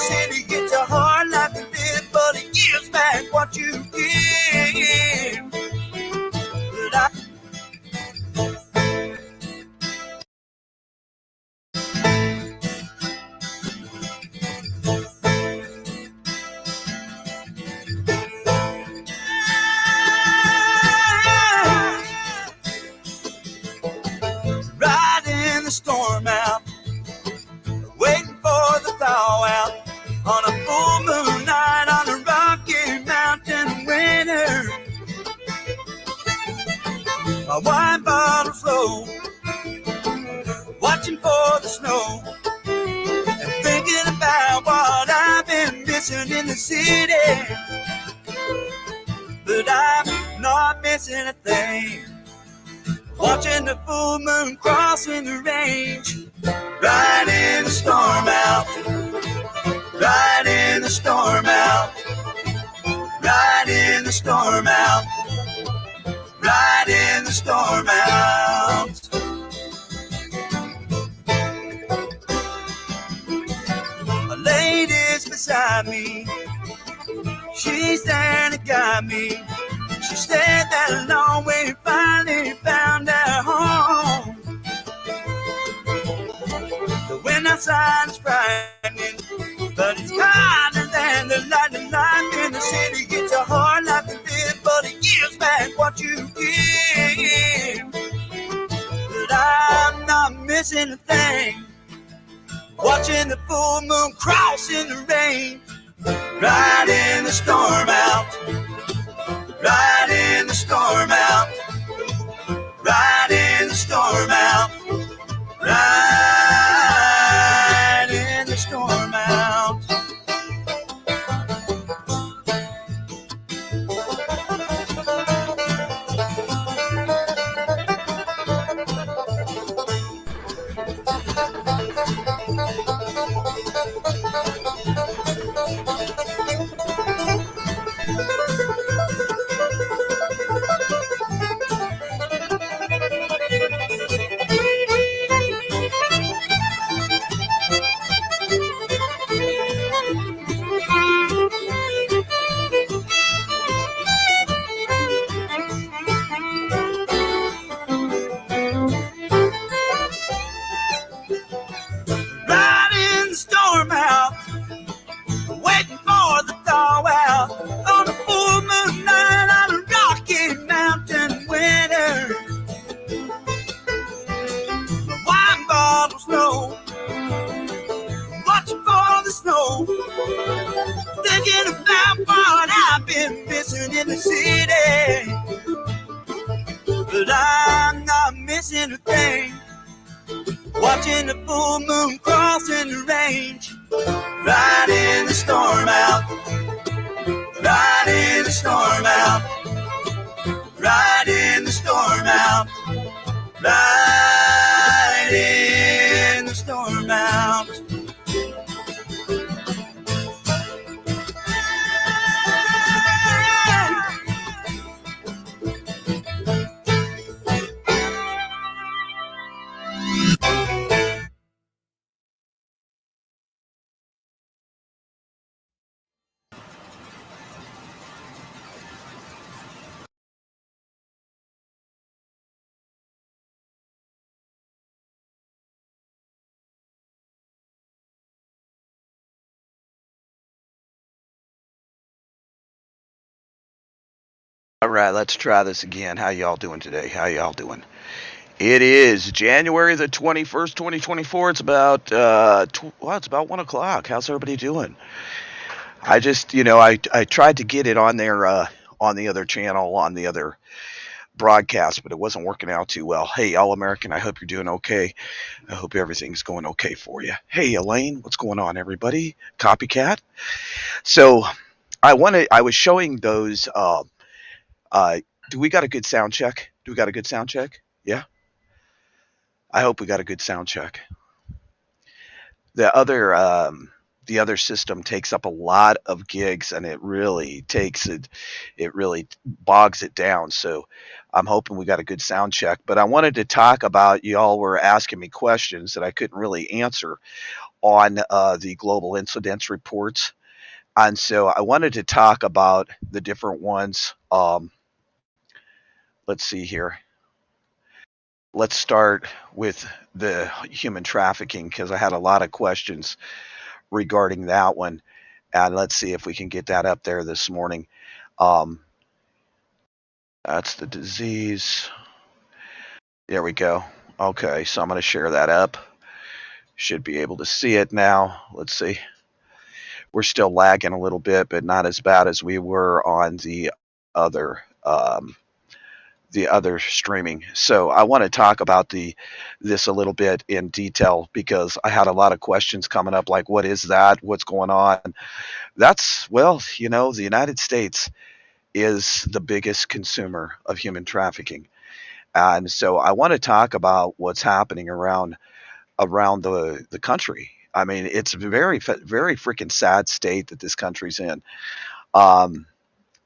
city. It's a hard life to live, but it gives back what you give. But I riding the storm out, waiting for the thaw out, on a full moon night on a rocky mountain winter. My wine bottle flow, watching for the snow, and thinking about what I've been missing in the city. But I'm not missing a thing, watching the full moon crossing the range. Riding the storm out, riding the storm out, riding the storm out, riding the storm out. A lady's beside me, she's there to guide me. She stayed that long way, finally found her home. The wind outside is frightening, but it's kinder than the light of life in the city. It's a hard life to live, but it gives back what you give. But I'm not missing a thing, watching the full moon crossing the rain. Riding the storm out, riding the storm out, riding the storm out, riding the storm out. Thinking about what I've been missing in the city. But I'm not missing a thing, watching the full moon crossing the range. Riding the storm out, riding the storm out, riding the storm out, riding the storm out. All right, let's try this again. How y'all doing today? How y'all doing? It is January the 21st, 2024. It's about it's about 1 o'clock. How's everybody doing? I just, I tried to get it on there on the other channel, on the other broadcast, but it wasn't working out too well. Hey, All American, I hope you're doing okay. I hope everything's going okay for you. Hey, Elaine, what's going on, everybody? Copycat. So I was showing those. Do we got a good sound check? Do we got a good sound check? Yeah. I hope we got a good sound check. The other system takes up a lot of gigs, and it really bogs it down. So I'm hoping we got a good sound check. But I wanted to talk about, y'all were asking me questions that I couldn't really answer on the global incidence reports. And so I wanted to talk about the different ones. Let's see here. Let's start with the human trafficking because I had a lot of questions regarding that one. And let's see if we can get that up there this morning. Um, that's the disease. There we go. Okay, so I'm going to share that up. Should be able to see it now. Let's see. We're still lagging a little bit, but not as bad as we were on other um, the other streaming. So I want to talk about this a little bit in detail because I had a lot of questions coming up, like what is that? What's going on? That's the United States is the biggest consumer of human trafficking, and so I want to talk about what's happening around the country. I mean, it's a very freaking sad state that this country's in. Um,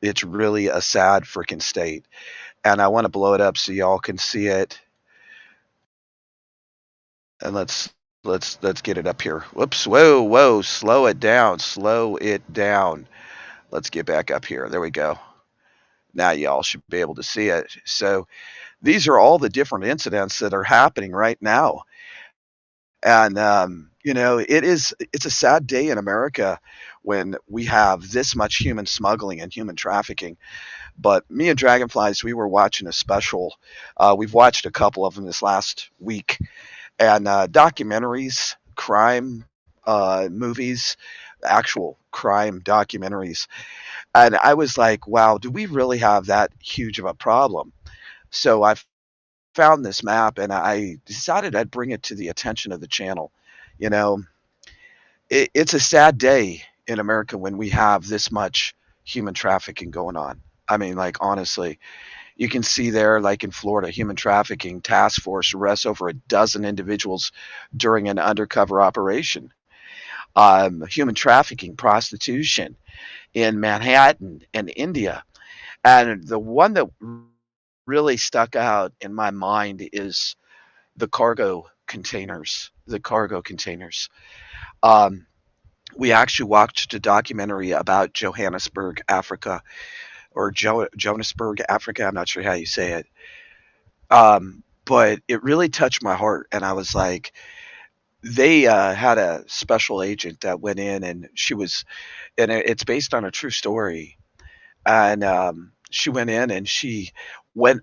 it's really a sad freaking state, and I want to blow it up so y'all can see it. And let's get it up here. Whoops! Whoa! Slow it down. Let's get back up here. There we go. Now y'all should be able to see it. So these are all the different incidents that are happening right now. And it's a sad day in America when we have this much human smuggling and human trafficking. But me and Dragonflies, we were watching a special. We've watched a couple of them this last week, and documentaries, crime movies, actual crime documentaries. And I was like, wow, do we really have that huge of a problem? So I found this map and I decided I'd bring it to the attention of the channel. You know, it's a sad day in America when we have this much human trafficking going on. I mean, like, honestly, you can see there, like in Florida, human trafficking task force arrests over a dozen individuals during an undercover operation. Human trafficking, prostitution in Manhattan and India. And the one that really stuck out in my mind is the cargo containers. The cargo containers. Um, we actually watched a documentary about Johannesburg, Africa, or Johannesburg, Africa. I'm not sure how you say it. But it really touched my heart, and I was like, they had a special agent that went in, and it's based on a true story, and she went in and she went.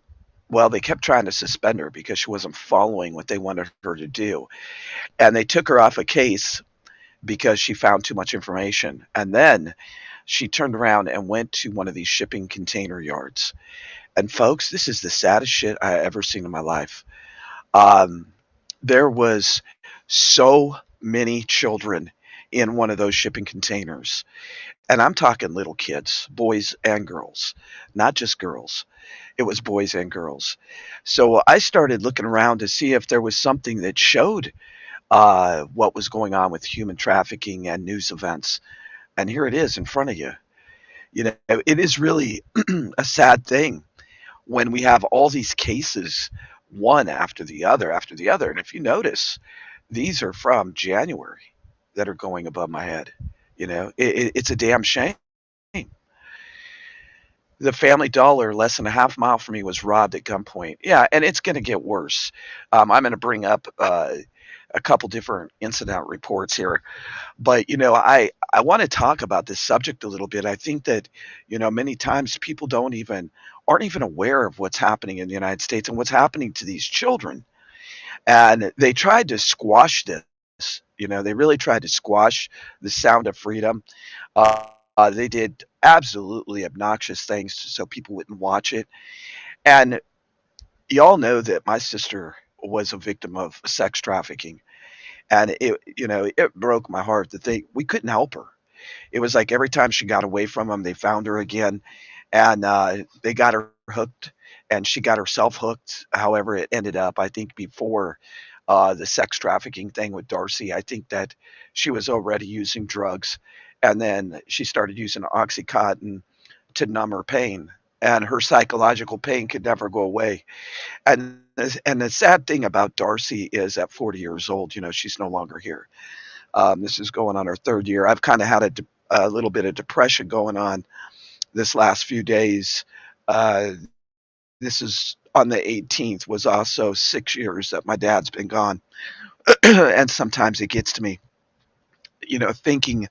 Well, they kept trying to suspend her because she wasn't following what they wanted her to do, and they took her off a case because she found too much information. And then she turned around and went to one of these shipping container yards. And folks, this is the saddest shit I ever seen in my life. Um, there was so many children in one of those shipping containers. And I'm talking little kids, boys and girls, not just girls. It was boys and girls. So I started looking around to see if there was something that showed what was going on with human trafficking and news events. And here it is in front of you. You know, it is really a sad thing when we have all these cases, one after the other. And if you notice, these are from January that are going above my head. It's a damn shame. The Family Dollar, less than a half mile from me, was robbed at gunpoint. Yeah, and it's going to get worse. I'm going to bring up a couple different incident reports here, but I want to talk about this subject a little bit. I think that many times people aren't even aware of what's happening in the United States and what's happening to these children, and they tried to squash this. They really tried to squash the sound of freedom. They did absolutely obnoxious things so people wouldn't watch it. And y'all know that my sister was a victim of sex trafficking, and it broke my heart that we couldn't help her. It was like every time she got away from them, they found her again, and they got her hooked, and she got herself hooked. However, it ended up, I think, before the sex trafficking thing with Darcy, I think that she was already using drugs, and then she started using OxyContin to numb her pain, and her psychological pain could never go away. And the sad thing about Darcy is, at 40 years old, she's no longer here. This is going on our third year. I've kind of had a little bit of depression going on this last few days. This is on the 18th, was also 6 years that my dad's been gone. And sometimes it gets to me, thinking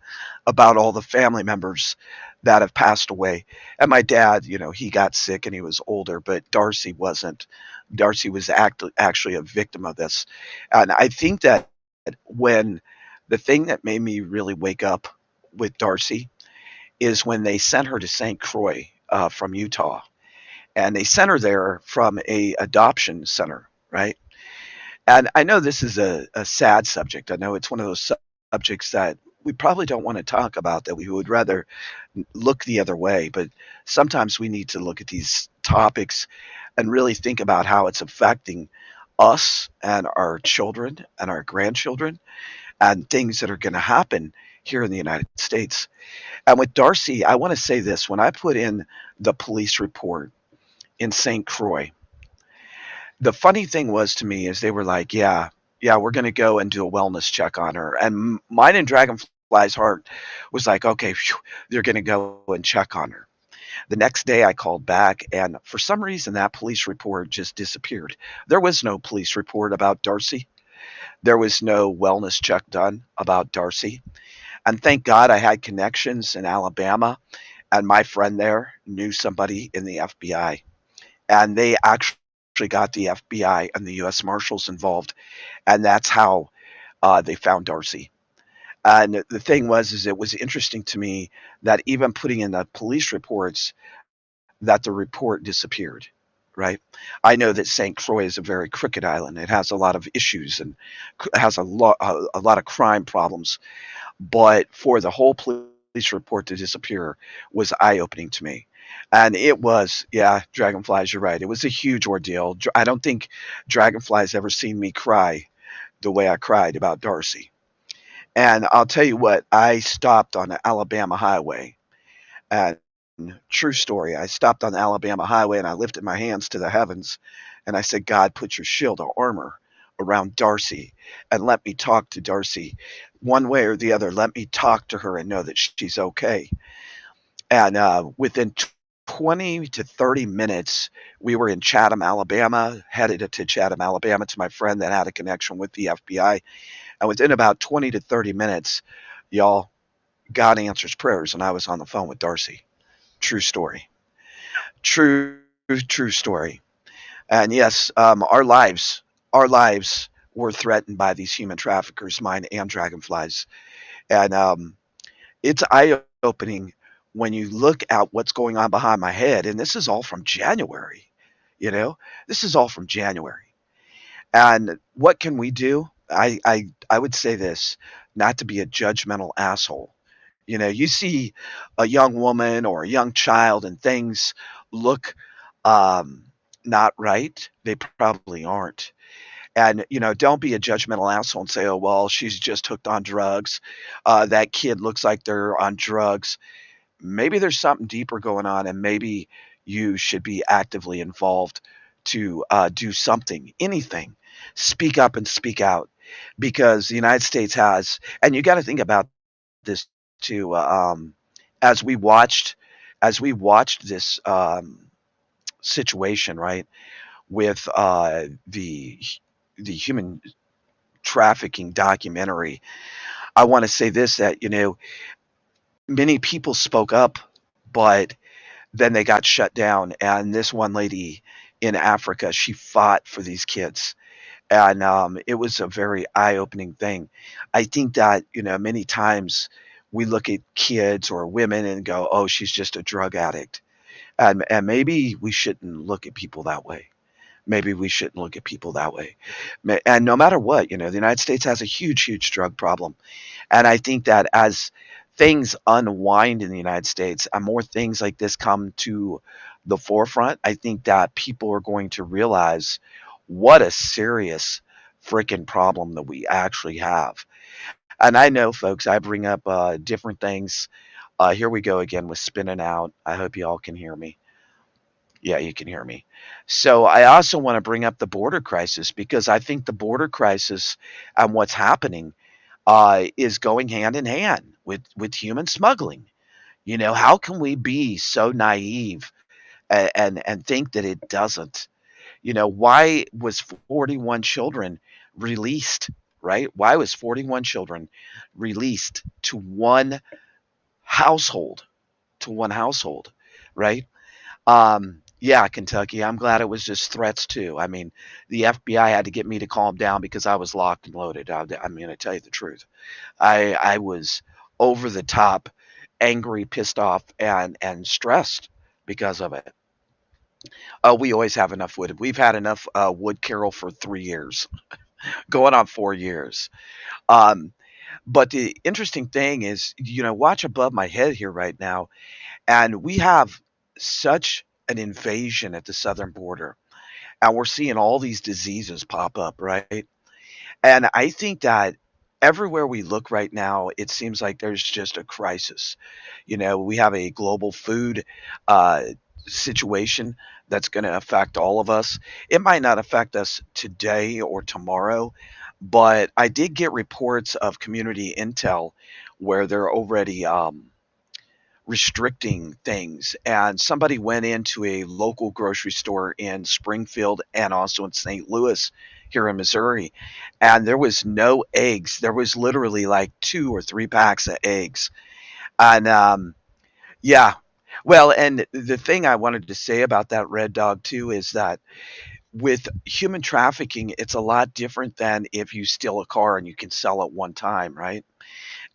about all the family members that have passed away. And my dad, he got sick and he was older, but Darcy wasn't. Darcy was actually a victim of this. And I think that when the thing that made me really wake up with Darcy is when they sent her to St. Croix from Utah. And they sent her there from a adoption center, right? And I know this is a sad subject. I know it's one of those subjects that we probably don't want to talk about, that we would rather look the other way. But sometimes we need to look at these topics and really think about how it's affecting us and our children and our grandchildren and things that are going to happen here in the United States. And with Darcy, I want to say this. When I put in the police report in St. Croix, the funny thing was to me is they were like, yeah, we're going to go and do a wellness check on her. And mine and Dragonfly's heart was like, okay, phew, they're going to go and check on her. The next day I called back, and for some reason that police report just disappeared. There was no police report about Darcy. There was no wellness check done about Darcy. And thank God I had connections in Alabama, and my friend there knew somebody in the FBI. And they actually got the FBI and the U.S. Marshals involved, and that's how they found Darcy. And the thing was, is it was interesting to me that even putting in the police reports, that the report disappeared. Right. I know that St. Croix is a very crooked island. It has a lot of issues and has a lot of crime problems. But for the whole police report to disappear was eye opening to me. And it was, yeah, Dragonflies, you're right. It was a huge ordeal. I don't think Dragonflies ever seen me cry the way I cried about Darcy. And I'll tell you what, I stopped on the Alabama highway. And true story, I stopped on the Alabama highway and I lifted my hands to the heavens and I said, God, put your shield of armor around Darcy and let me talk to Darcy one way or the other. Let me talk to her and know that she's okay. And within 20 to 30 minutes, we were in Chatham, Alabama, headed to Chatham, Alabama to my friend that had a connection with the FBI. And within about 20 to 30 minutes, y'all, God answers prayers, and I was on the phone with Darcy. True story. True, true story. And yes, our lives were threatened by these human traffickers, mine and Dragonflies. And it's eye opening when you look at what's going on behind my head. And this is all from January. You know, this is all from January. And what can we do? I would say this, not to be a judgmental asshole. You see a young woman or a young child and things look um, not right. They probably aren't. And, don't be a judgmental asshole and say, oh, well, she's just hooked on drugs. That kid looks like they're on drugs. Maybe there's something deeper going on, and maybe you should be actively involved to do something, anything. Speak up and speak out because the United States has, and you got to think about this too. As we watched, as we watched this situation, right, with the human trafficking documentary, I want to say this, that many people spoke up, but then they got shut down. And this one lady in Africa, she fought for these kids. And it was a very eye-opening thing. I think that many times we look at kids or women and go, "Oh, she's just a drug addict," and maybe we shouldn't look at people that way. Maybe we shouldn't look at people that way. And no matter what, the United States has a huge, huge drug problem. And I think that as things unwind in the United States and more things like this come to the forefront, I think that people are going to realize what a serious freaking problem that we actually have. And I know, folks, I bring up different things. Here we go again with spinning out. I hope you all can hear me. Yeah, you can hear me. So I also want to bring up the border crisis because I think the border crisis and what's happening, is going hand in hand with human smuggling. How can we be so naive and think that it doesn't? Why was 41 children released, right? Why was 41 children released household, to one household, right? Yeah, Kentucky. I'm glad it was just threats too. I mean, the FBI had to get me to calm down because I was locked and loaded. I'm going to tell you the truth. I was over the top, angry, pissed off, and stressed because of it. We always have enough wood. We've had enough wood, Carol, for 3 years, going on 4 years. Um, but the interesting thing is, watch above my head here right now, and we have such an invasion at the southern border, and we're seeing all these diseases pop up, right? And I think that everywhere we look right now, it seems like there's just a crisis. We have a global food uh, situation that's going to affect all of us. It might not affect us today or tomorrow, but I did get reports of community intel where they're already restricting things. And somebody went into a local grocery store in Springfield and also in St. Louis here in Missouri, and there was no eggs. There was literally like 2 or 3 packs of eggs. And yeah, well, and the thing I wanted to say about that Red Dog too is that with human trafficking, it's a lot different than if you steal a car and you can sell it one time, right?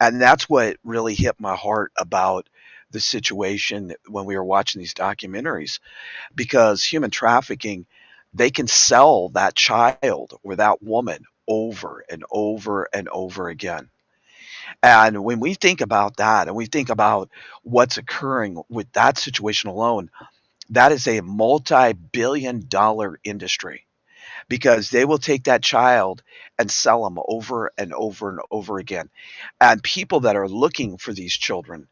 And that's what really hit my heart about the situation when we were watching these documentaries, because human trafficking, they can sell that child or that woman over and over and over again. And when we think about that and we think about what's occurring with that situation alone, that is a multi-billion-dollar industry, because they will take that child and sell them over and over and over again. And people that are looking for these children,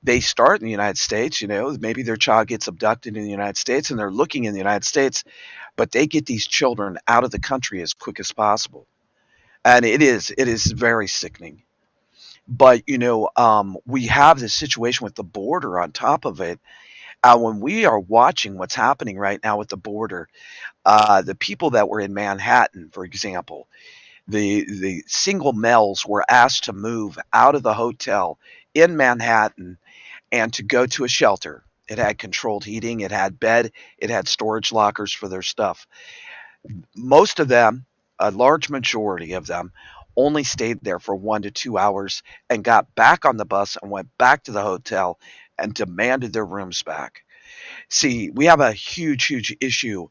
they start in the United States. Maybe their child gets abducted in the United States and they're looking in the United States, but they get these children out of the country as quick as possible. And it is very sickening. But we have this situation with the border on top of it. When we are watching what's happening right now with the border, the people that were in Manhattan, for example, the single males were asked to move out of the hotel in Manhattan and to go to a shelter. It had controlled heating, it had bed, it had storage lockers for their stuff. Most of them, a large majority of them, only stayed there for 1 to 2 hours and got back on the bus and went back to the hotel and demanded their rooms back. See, we have a huge, huge issue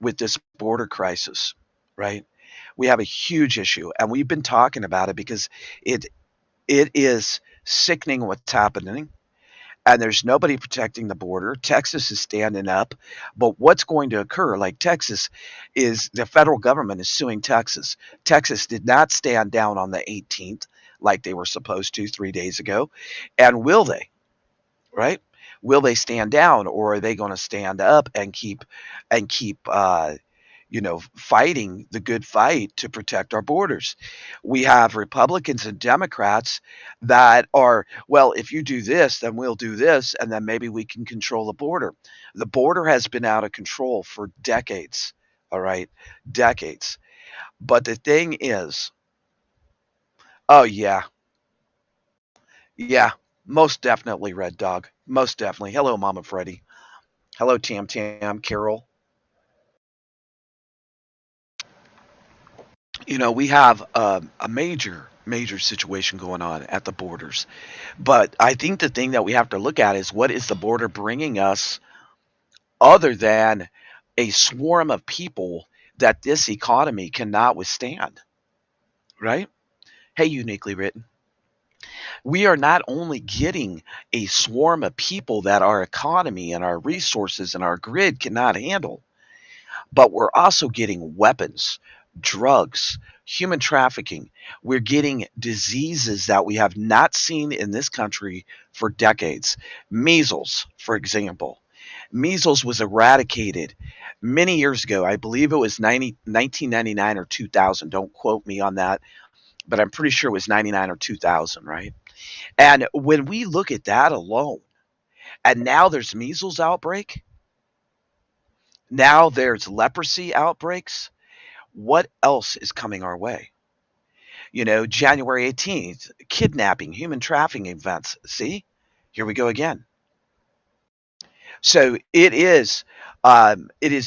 with this border crisis, right? We have a huge issue, and we've been talking about it because it it is sickening what's happening, and there's nobody protecting the border. Texas is standing up, but what's going to occur? Like Texas is the federal government is suing Texas. Texas did not stand down on the 18th like they were supposed to 3 days ago, and will they? Right? Will they stand down, or are they going to stand up and keep fighting the good fight to protect our borders? We have Republicans and Democrats that are, well, if you do this, then we'll do this, and then maybe we can control the border. The border has been out of control for decades. All right, decades. But the thing is, oh yeah, yeah, most definitely, Red Dog, most definitely. Hello, Mama Freddy. Hello, Tam Tam, Carol. We have a major, major situation going on at the borders. But I think the thing that we have to look at is, what is the border bringing us other than a swarm of people that this economy cannot withstand, right? Hey, uniquely written. We are not only getting a swarm of people that our economy and our resources and our grid cannot handle, but we're also getting weapons, drugs, human trafficking. We're getting diseases that we have not seen in this country for decades. Measles, for example. Measles was eradicated many years ago. I believe it was 1999 or 2000. Don't quote me on that. but I'm pretty sure it was 99 or 2000, right? And when we look at that alone, and now there's measles outbreak, now there's leprosy outbreaks, what else is coming our way? January 18th, kidnapping, human trafficking events. See, here we go again. So it is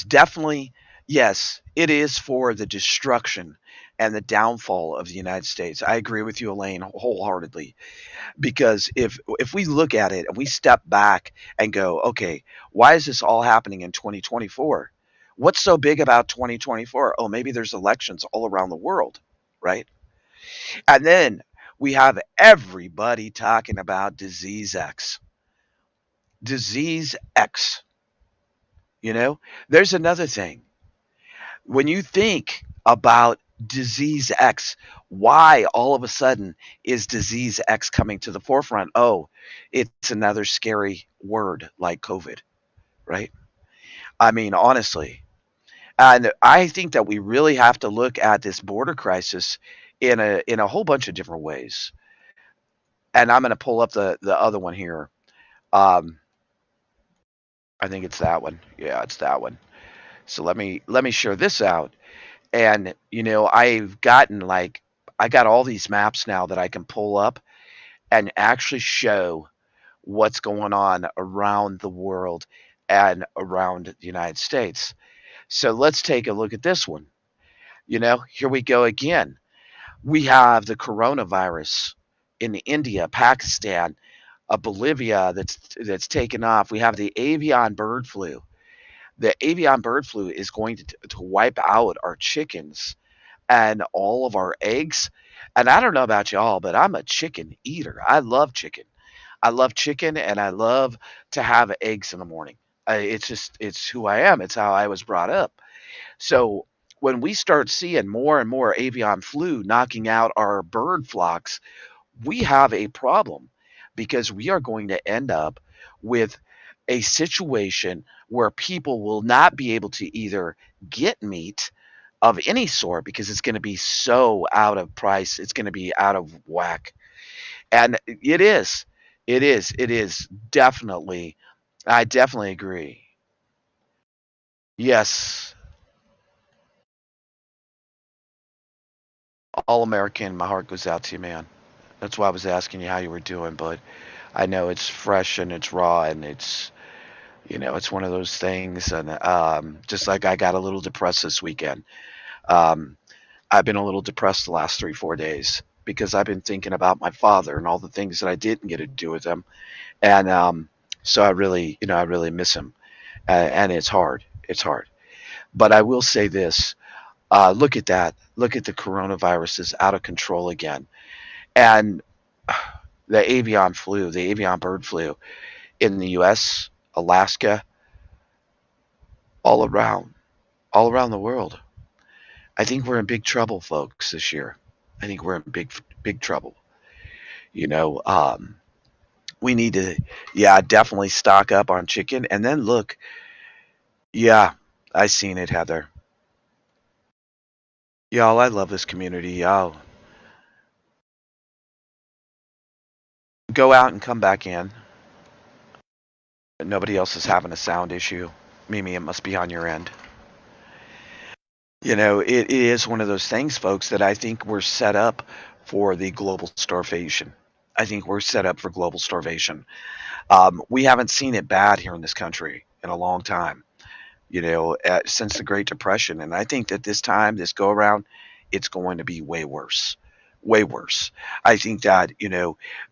definitely, yes, it is for the destruction and the downfall of the United States. I agree with you, Elaine, wholeheartedly. Because if we look at it and we step back and go, okay, why is this all happening in 2024? What's so big about 2024? Oh, maybe there's elections all around the world, right? And then we have everybody talking about disease X. Disease X. You know, there's another thing. When you think about disease X, why all of a sudden is disease X coming to the forefront? Oh, it's another scary word like COVID, right? I mean, honestly. And I think that we really have to look at this border crisis in a whole bunch of different ways. And I'm going to pull up the other one here. Um, I think it's that one. Yeah, it's that one. So let me share this out. And I got all these maps now that I can pull up and actually show what's going on around the world and around the United States. So let's take a look at this one. Here we go again. We have the coronavirus in India, Pakistan, Bolivia that's taken off. We have the avian bird flu. The avian bird flu is going to wipe out our chickens and all of our eggs. And I don't know about y'all, but I'm a chicken eater. I love chicken. I love chicken and I love to have eggs in the morning. It's who I am. It's how I was brought up. So when we start seeing more and more avian flu knocking out our bird flocks, we have a problem because we are going to end up with a situation where people will not be able to either get meat of any sort because it's going to be so out of price. It's going to be out of whack. And it is definitely, I definitely agree. Yes, all American, my heart goes out to you, man. That's why I was asking you how you were doing, but I know it's fresh and it's raw and it's one of those things. And just like I got a little depressed this weekend. Um, I've been a little depressed the last 3, 4 days because I've been thinking about my father and all the things that I didn't get to do with him. And so I really miss him. And it's hard. It's hard. But I will say this. Look at that. Look at the coronavirus is out of control again. And the avian bird flu in the U.S., Alaska, all around, all around the world. I think we're in big trouble, folks, this year. I think we're in big, big trouble. You know, we need to, yeah, definitely stock up on chicken. And then look, yeah, I seen it, Heather. Y'all, I love this community. Y'all, go out and come back in. Nobody else is having a sound issue. Mimi, it must be on your end. It is one of those things, folks, that I think we're set up for the global starvation. I think we're set up for global starvation. We haven't seen it bad here in this country in a long time, since the Great Depression. And I think that this time, this go around, it's going to be way worse. Way worse. I think that,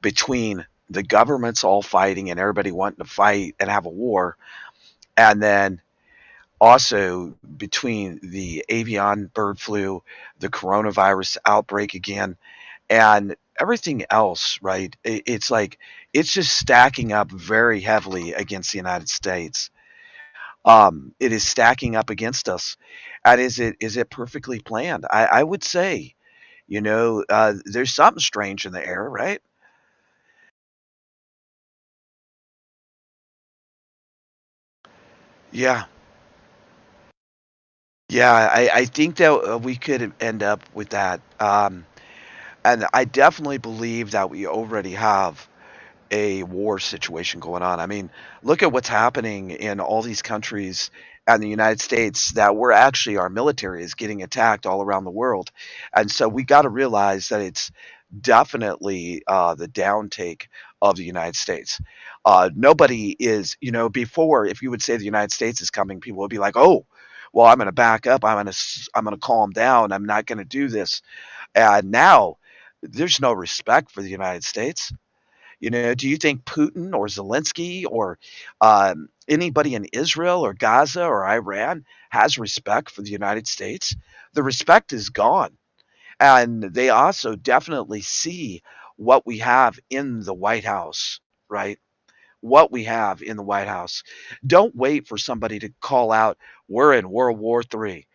between the governments all fighting and everybody wanting to fight and have a war, and then also between the avian bird flu, the coronavirus outbreak again, and everything else, right? It's like it's just stacking up very heavily against the United States. It is stacking up against us. And is it perfectly planned? I would say, there's something strange in the air, right? Yeah, yeah. I think that we could end up with that. And I definitely believe that we already have a war situation going on. I mean, look at what's happening in all these countries and the United States that we're actually our military is getting attacked all around the world. And so we got to realize that it's definitely the downtake of the United States. Nobody is, before if you would say the United States is coming, people would be like, "Oh, well, I'm going to back up. I'm going to calm down. I'm not going to do this." And now there's no respect for the United States. Do you think Putin or Zelensky or anybody in Israel or Gaza or Iran has respect for the United States? The respect is gone. And they also definitely see what we have in the White House, right? What we have in the White House. Don't wait for somebody to call out, we're in World War III,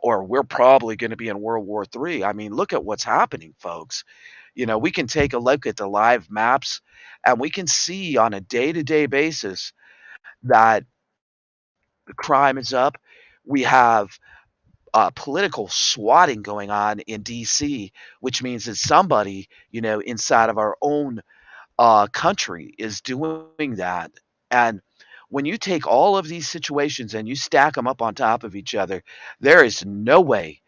or we're probably going to be in World War III. I mean, look at what's happening, folks. We can take a look at the live maps and we can see on a day to day basis that the crime is up. We have political swatting going on in DC, which means that somebody, inside of our own country is doing that. And when you take all of these situations and you stack them up on top of each other, there is no way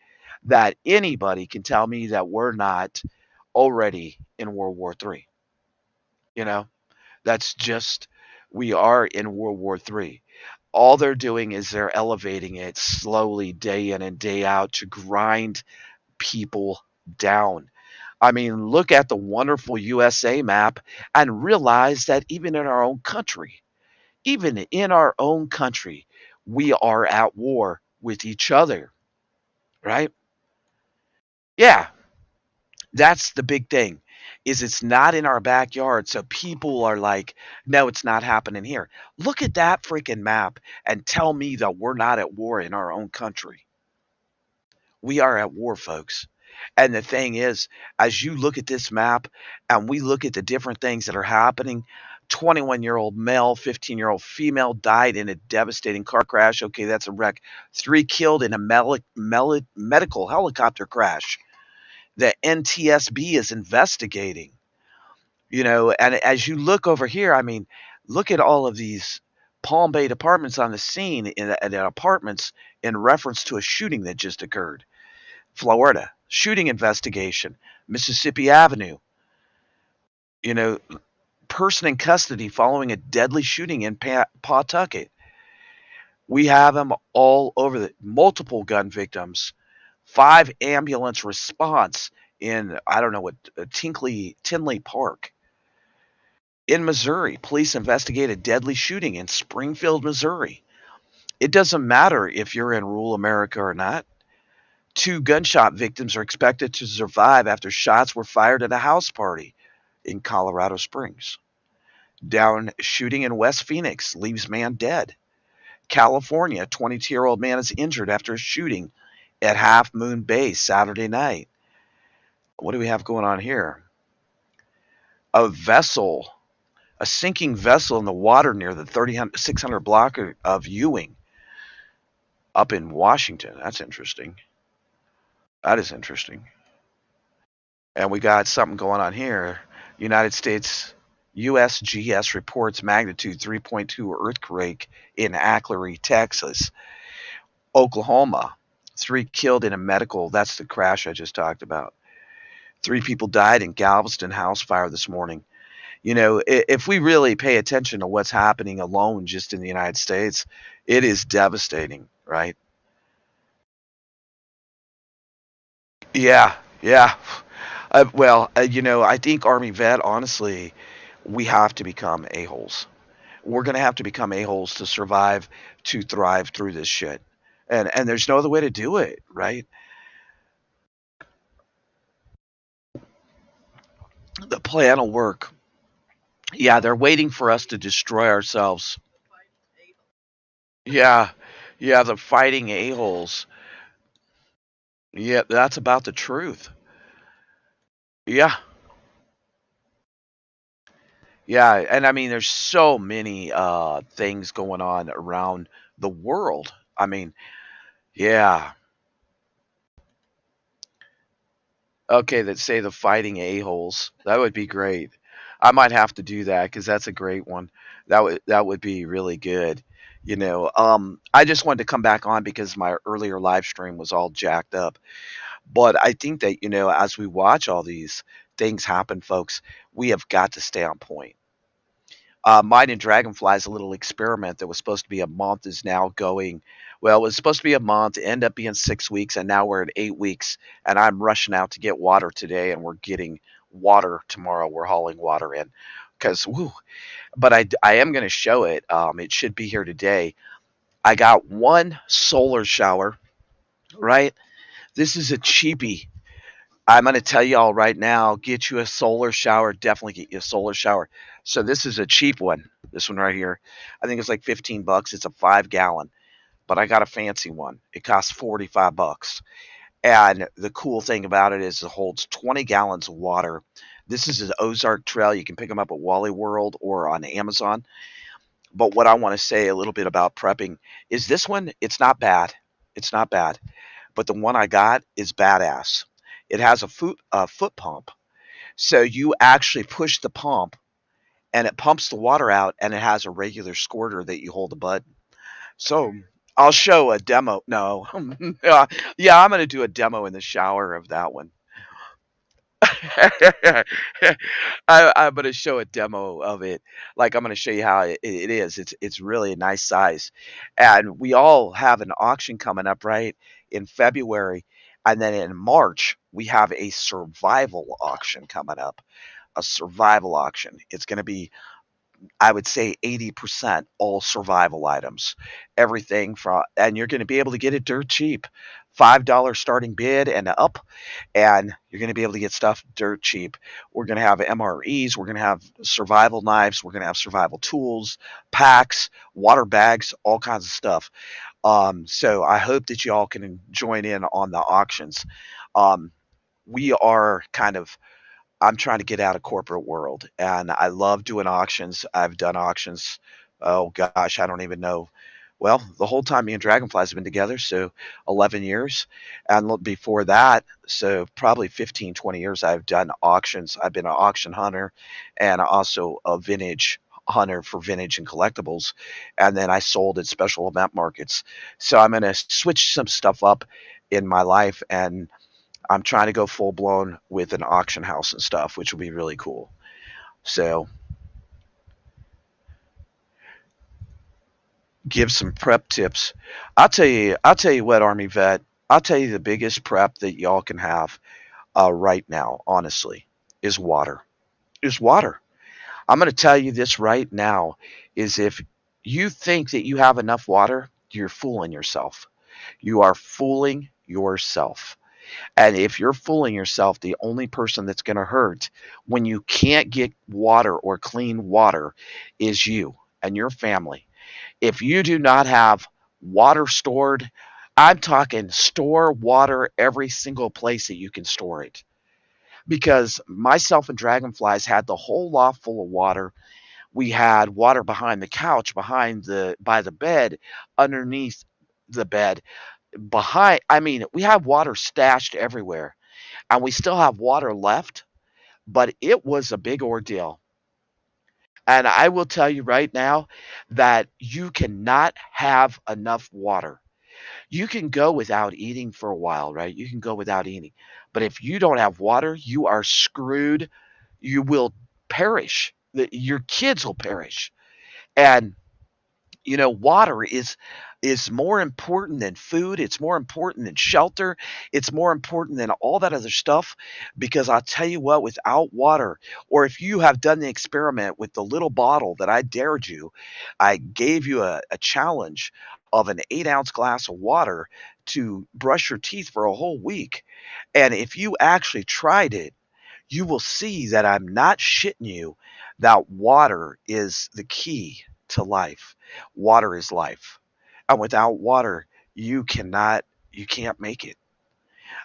that anybody can tell me that we're not already in World War III. You know, that's just, we are in World War III. All they're doing is they're elevating it slowly day in and day out to grind people down. I mean, look at the wonderful USA map and realize that even in our own country, we are at war with each other, right? Yeah, that's the big thing. Is it's not in our backyard, so people are like, no, it's not happening here. Look at that freaking map and tell me that we're not at war in our own country. We are at war, folks. And the thing is, as you look at this map and we look at the different things that are happening, 21-year-old male, 15-year-old female died in a devastating car crash. Okay, that's a wreck. 3 killed in a medical helicopter crash. The NTSB is investigating. And as you look over here, I mean, look at all of these Palm Bay apartments on the scene in apartments in reference to a shooting that just occurred. Florida, shooting investigation, Mississippi Avenue, you know, person in custody following a deadly shooting in Pawtucket. We have them all over the multiple gun victims, 5 ambulance response in, I don't know what, Tinley Park. In Missouri, police investigate a deadly shooting in Springfield, Missouri. It doesn't matter if you're in rural America or not. 2 gunshot victims are expected to survive after shots were fired at a house party in Colorado Springs. Down shooting in West Phoenix leaves man dead. California, 22-year-old man is injured after a shooting at Half Moon Bay Saturday night. What do we have going on here? A vessel, a sinking vessel in the water near the 3600 block of Ewing up in Washington. That's interesting. That is interesting. And we got something going on here. United States USGS reports magnitude 3.2 earthquake in Acklery, Texas. Oklahoma, 3 killed in a medical. That's the crash I just talked about. 3 people died in Galveston house fire this morning. If we really pay attention to what's happening alone just in the United States, it is devastating, right? Yeah, yeah. I think Army vet, honestly, we have to become a-holes. We're going to have to become a-holes to survive, to thrive through this shit. And there's no other way to do it, right? The plan will work. Yeah, they're waiting for us to destroy ourselves. Yeah, yeah, the fighting a-holes. Yeah, that's about the truth. Yeah, yeah, and I mean, there's so many things going on around the world. I mean, yeah, Okay, that say the fighting a-holes. That would be great. I might have to do that because that's a great one. That would be really good. I just wanted to come back on because my earlier live stream was all jacked up. But I think that, as we watch all these things happen, folks, we have got to stay on point. Mine and Dragonfly's a little experiment that was supposed to be a month is now going. Well, it was supposed to be a month, end up being 6 weeks, and now we're at 8 weeks. And I'm rushing out to get water today, and we're getting water tomorrow. We're hauling water in because, woo. But I am going to show it. It should be here today. I got one solar shower, right? This is a cheapie. I'm going to tell y'all right now, get you a solar shower. Definitely get you a solar shower. So this is a cheap one. This one right here. I think it's like 15 bucks. It's a 5 gallon, but I got a fancy one. It costs 45 bucks. And the cool thing about it is it holds 20 gallons of water. This is an Ozark Trail. You can pick them up at Wally World or on Amazon. But what I want to say a little bit about prepping is this one, it's not bad. It's not bad. But the one I got is badass. It has a foot pump. So you actually push the pump and it pumps the water out and it has a regular squirter that you hold the button. So I'll show a demo. No. Yeah, I'm going to do a demo in the shower of that one. I'm going to show a demo of it. Like I'm going to show you how it is. It's really a nice size, and we all have an auction coming up right in February, and then in March we have a survival auction coming up. A survival auction. It's going to be, I would say, 80% all survival items. Everything from, and you're going to be able to get it dirt cheap. $5 starting bid and up, and you're going to be able to get stuff dirt cheap. We're going to have MREs, we're going to have survival knives, we're going to have survival tools, packs, water bags, all kinds of stuff. So I hope that you all can join in on the auctions. Um, we are kind of I'm trying to get out of corporate world, and I love doing auctions. I've done auctions. Oh gosh, I don't even know. Well, the whole time me and Dragonflies have been together, so 11 years. And before that, so probably 15, 20 years, I've done auctions. I've been an auction hunter and also a vintage hunter for vintage and collectibles. And then I sold at special event markets. So I'm going to switch some stuff up in my life, and I'm trying to go full blown with an auction house and stuff, which will be really cool. So, give some prep tips. I'll tell you what, Army vet. I'll tell you the biggest prep that y'all can have right now, honestly, is water. Is water. I'm going to tell you this right now: is if you think that you have enough water, you're fooling yourself. You are fooling yourself. And if you're fooling yourself, the only person that's going to hurt when you can't get water or clean water is you and your family. If you do not have water stored, I'm talking store water every single place that you can store it. Because myself and Dragonflies had the whole loft full of water. We had water behind the couch, behind the by the bed, underneath the bed, behind. I mean, we have water stashed everywhere, and we still have water left, but it was a big ordeal. And I will tell you right now that you cannot have enough water. You can go without eating for a while, right? You can go without eating. But if you don't have water, you are screwed. You will perish. Your kids will perish. And water is more important than food. It's more important than shelter. It's more important than all that other stuff, because I'll tell you what, without water, or if you have done the experiment with the little bottle that I dared you, I gave you a challenge of an 8-ounce glass of water to brush your teeth for a whole week. And if you actually tried it, you will see that I'm not shitting you, that water is the key to life. Water is life. And without water, you can't make it.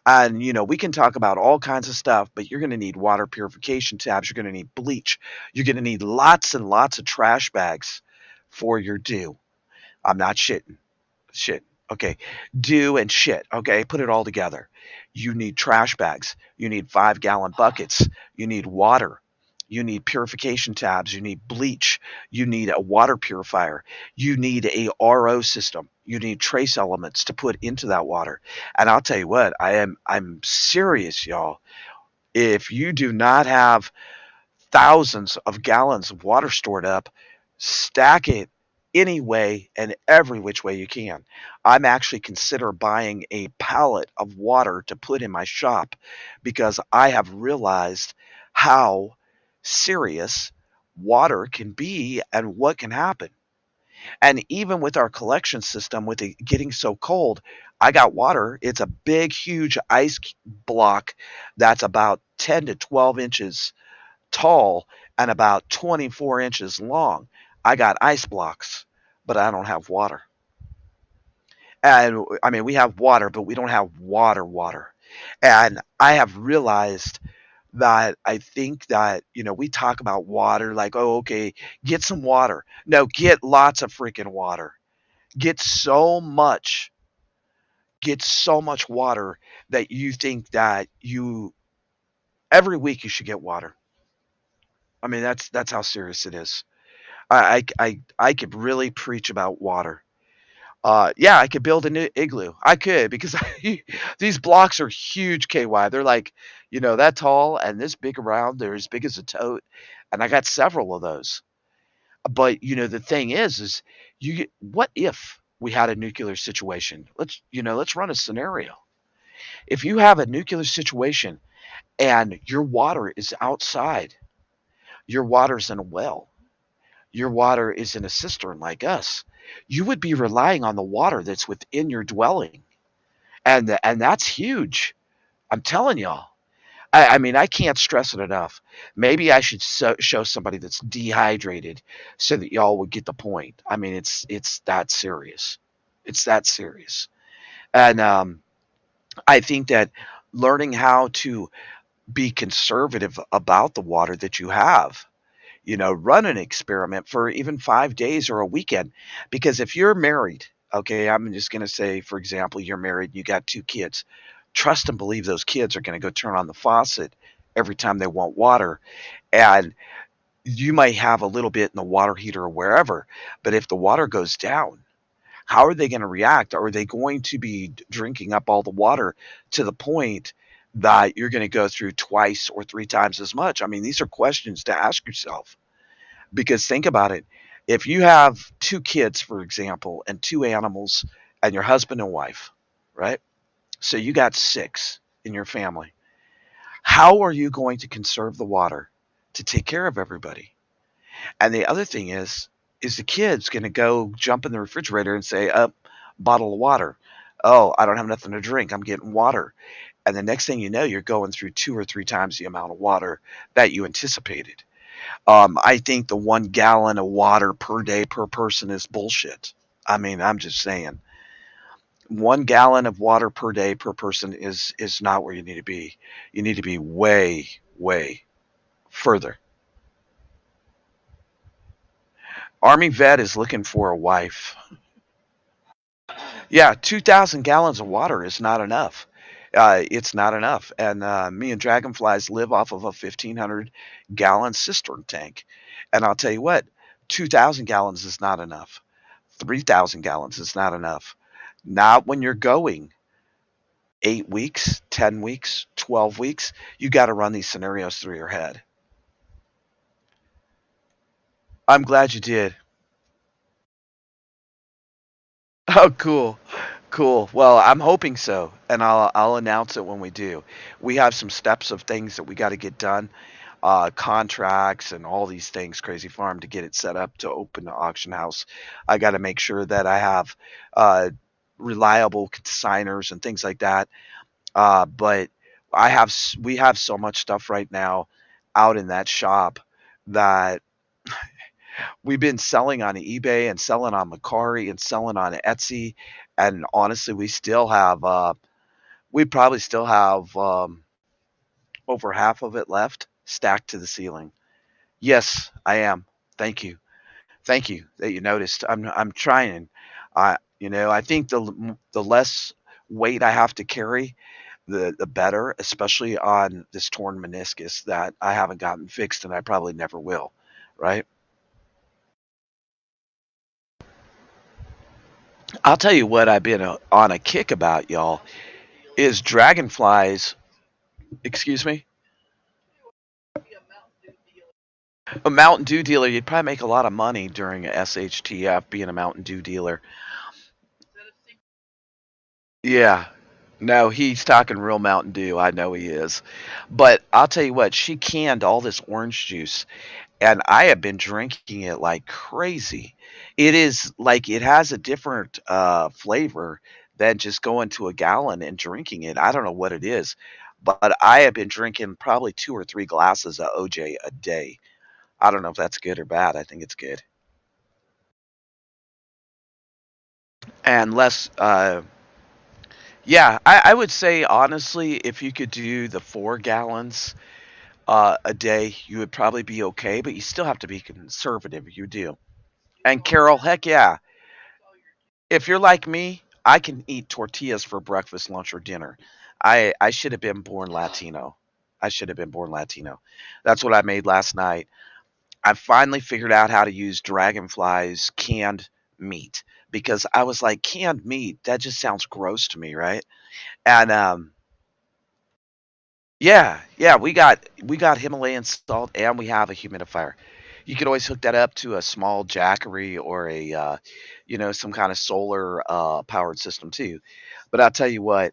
And we can talk about all kinds of stuff, but you're going to need water purification tabs, you're going to need bleach, you're going to need lots and lots of trash bags for your due. I'm not shitting. Shit. Okay, do and shit. Okay, put it all together. You need trash bags. You need 5 gallon buckets. You need water. You need purification tabs. You need bleach. You need a water purifier. You need a RO system. You need trace elements to put into that water. And I'll tell you what, I'm serious, y'all. If you do not have thousands of gallons of water stored up, stack it any way and every which way you can. I'm actually consider buying a pallet of water to put in my shop because I have realized how serious water can be and what can happen. And even with our collection system, with it getting so cold, I got water. It's a big, huge ice block that's about 10 to 12 inches tall and about 24 inches long. I got ice blocks, but I don't have water. And I mean, we have water, but we don't have water. And I have realized that I think that, we talk about water like, oh, okay, get some water. No, get lots of freaking water. Get so much, get so much water that you think that every week you should get water. I mean, that's how serious it is. I could really preach about water. Yeah, I could build an igloo. I could because these blocks are huge, KY. They're like, that tall and this big around. They're as big as a tote, and I got several of those. But the thing is what if we had a nuclear situation? Let's run a scenario. If you have a nuclear situation and your water is outside, your water's in a well, your water is in a cistern like us, you would be relying on the water that's within your dwelling. And that's huge. I'm telling y'all. I mean, I can't stress it enough. Maybe I should show somebody that's dehydrated so that y'all would get the point. I mean, it's that serious. It's that serious. And I think that learning how to be conservative about the water that you have, run an experiment for even 5 days or a weekend. Because if you're married, okay, I'm just going to say, for example, you're married, you got 2 kids. Trust and believe those kids are going to go turn on the faucet every time they want water. And you might have a little bit in the water heater or wherever, but if the water goes down, how are they going to react? Are they going to be drinking up all the water to the point that you're going to go through twice or 3 times as much? I mean, these are questions to ask yourself. Because think about it. If you have 2 kids, for example, and 2 animals, and your husband and wife, right? So you got 6 in your family. How are you going to conserve the water to take care of everybody? And the other thing is the kid's going to go jump in the refrigerator and say, bottle of water. Oh, I don't have nothing to drink. I'm getting water. And the next thing you know, you're going through 2 or 3 times the amount of water that you anticipated. I think the 1 gallon of water per day per person is bullshit. I mean, I'm just saying. 1 gallon of water per day per person is not where you need to be. You need to be way, way further. Army vet is looking for a wife. Yeah, 2,000 gallons of water is not enough. It's not enough. And me and Dragonflies live off of a 1,500 gallon cistern tank. And I'll tell you what, 2,000 gallons is not enough. 3,000 gallons is not enough. Not when you're going 8 weeks, 10 weeks, 12 weeks. You got to run these scenarios through your head. I'm glad you did. Oh, cool. Cool. Well, I'm hoping so, and I'll announce it when we do. We have some steps of things that we got to get done, contracts and all these things. Crazy Farm to get it set up to open the auction house. I got to make sure that I have uh, reliable consigners and things like that. But we have so much stuff right now out in that shop that we've been selling on eBay and selling on Macari and selling on Etsy, and honestly, we probably still have over half of it left stacked to the ceiling. Yes, I am. Thank you, thank you that you noticed. I'm trying. I think the less weight I have to carry, the better, especially on this torn meniscus that I haven't gotten fixed and I probably never will, right? I'll tell you what I've been on a kick about, y'all, is dragonflies. Excuse me? A Mountain Dew dealer, you'd probably make a lot of money during a SHTF being a Mountain Dew dealer. Yeah. No, he's talking real Mountain Dew. I know he is. But I'll tell you what, she canned all this orange juice, and I have been drinking it like crazy. It is like it has a different flavor than just going to a gallon and drinking it. I don't know what it is, but I have been drinking probably 2 or 3 glasses of OJ a day. I don't know if that's good or bad. I think it's good. And less, yeah, I would say honestly, if you could do the 4 gallons a day, you would probably be okay, but you still have to be conservative. You do. And Carol, heck yeah. If you're like me, I can eat tortillas for breakfast, lunch, or dinner. I should have been born Latino. I should have been born Latino. That's what I made last night. I finally figured out how to use Dragonfly's canned meat because I was like, canned meat, that just sounds gross to me, right? And yeah, yeah, we got Himalayan salt and we have a humidifier. You could always hook that up to a small Jackery or a some kind of solar powered system too. But I'll tell you what,